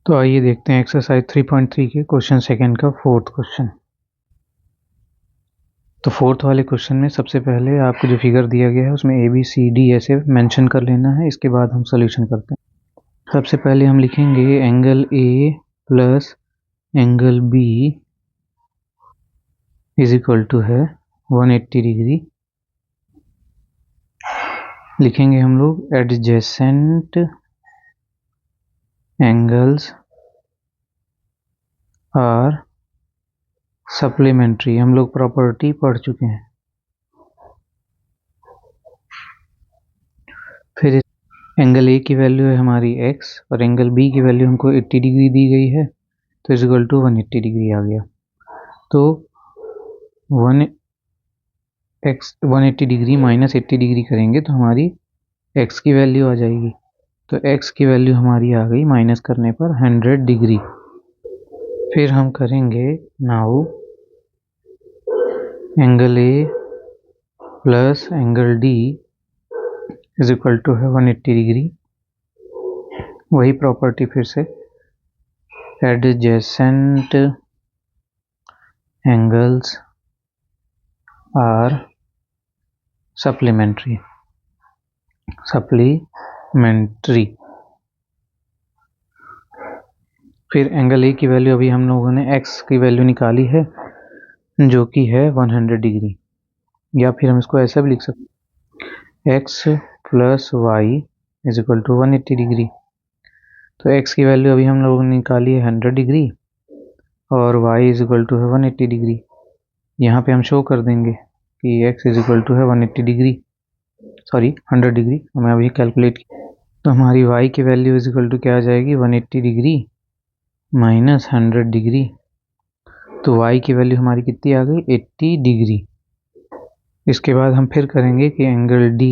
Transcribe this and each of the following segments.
तो आइए देखते हैं एक्सरसाइज 3.3 के क्वेश्चन सेकंड का फोर्थ क्वेश्चन। तो फोर्थ वाले क्वेश्चन में सबसे पहले आपको जो फिगर दिया गया है उसमें ए बी सी डी ऐसे मेंशन कर लेना है। इसके बाद हम सॉल्यूशन करते हैं। सबसे पहले हम लिखेंगे angle A plus angle B is equal to है 180 डिग्री। लिखेंगे हम लोग एडजेसेंट एंगल्स आर सप्लीमेंट्री। हम लोग प्रॉपर्टी पढ़ चुके हैं। फिर एंगल ए की वैल्यू है हमारी x और एंगल बी की वैल्यू हमको 80 डिग्री दी गई है, तो इज इक्वल टू 180 डिग्री आ गया। तो 180 डिग्री माइनस 80 डिग्री करेंगे तो हमारी x की वैल्यू आ जाएगी। तो x की वैल्यू हमारी आ गई माइनस करने पर 100 डिग्री। फिर हम करेंगे now angle A plus angle D is equal to है 180 डिग्री। वही प्रॉपर्टी फिर से एडजेसेंट एंगल्स आर सप्लीमेंट्री। फिर एंगल ए की वैल्यू अभी हम लोगों ने x की वैल्यू निकाली है जो कि है 100 डिग्री, या फिर हम इसको ऐसा भी लिख सकते हैं x plus Y is equal to 180 degree. तो x की वैल्यू अभी हम लोगों ने निकाली है 100 डिग्री और y इज इक्वल टू है 180 डिग्री। यहाँ पे हम शो कर देंगे कि x इज इक्वल टू है 180 डिग्री, सॉरी 100 डिग्री। हमें अभी कैलकुलेट किया तो हमारी y की वैल्यू इज इक्वल टू क्या आ जाएगी 180 डिग्री माइनस 100 डिग्री। तो y की वैल्यू हमारी कितनी आ गई 80 डिग्री। इसके बाद हम फिर करेंगे कि angle D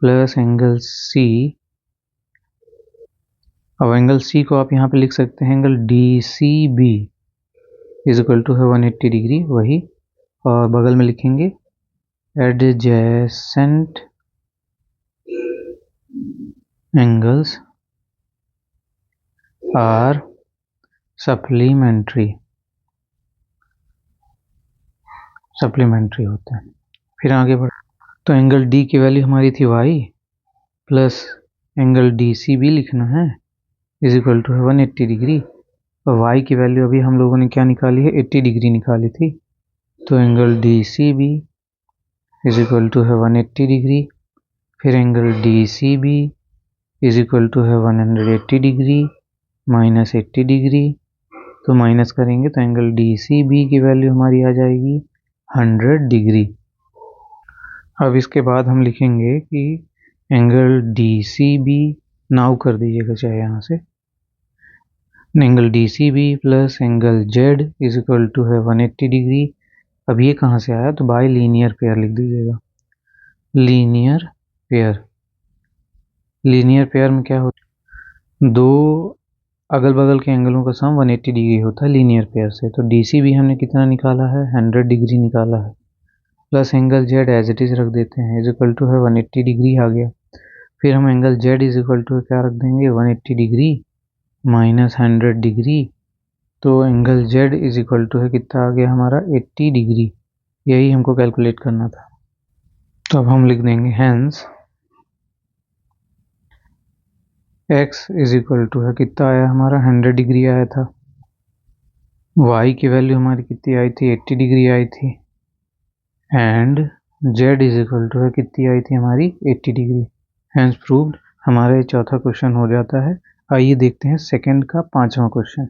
plus angle C। अब एंगल C को आप यहाँ पे लिख सकते हैं angle DCB is equal to है 180 डिग्री वही, और बगल में लिखेंगे एडजेसेंट एंगल्स आर सप्लीमेंट्री होता है। फिर आगे बढ़ तो एंगल D की वैल्यू हमारी थी y प्लस एंगल DCB लिखना है इज इक्वल टू है 180 डिग्री, और y की वैल्यू अभी हम लोगों ने क्या निकाली है 80 डिग्री निकाली थी। तो angle DCB is equal to है 180 डिग्री। फिर angle DCB is equal to है 180 डिग्री माइनस 80 डिग्री। तो माइनस करेंगे तो एंगल DCB की वैल्यू हमारी आ जाएगी 100 डिग्री। अब इसके बाद हम लिखेंगे कि एंगल DCB नाउ कर दीजिएगा चाहे यहाँ से, angle DCB plus angle Z is equal to है 180 डिग्री। अब ये कहाँ से आया, तो बाय लीनियर पेयर लिख दीजिएगा। लीनियर पेयर में क्या होता है, दो अगल बगल के एंगलों का सम 180 डिग्री होता है लीनियर पेयर से। तो DCB हमने कितना निकाला है 100 डिग्री निकाला है, plus angle Z as it is रख देते हैं इज इक्वल टू है 180 डिग्री आ गया। फिर हम angle Z is equal to क्या रख देंगे 180 डिग्री माइनस 100 डिग्री। तो angle Z is equal to है कितना आ गया हमारा 80 डिग्री। यही हमको कैलकुलेट करना था। तो अब हम लिख देंगे hence x is equal to है कितना आया हमारा 100 डिग्री आया था, y की वैल्यू हमारी कितनी आई थी 80 डिग्री आई थी, and z is equal to है कितनी आई थी हमारी 80 डिग्री। हैंस प्रूव्ड हमारा ये चौथा क्वेश्चन हो जाता है। आइए देखते हैं सेकंड का पांचवा क्वेश्चन।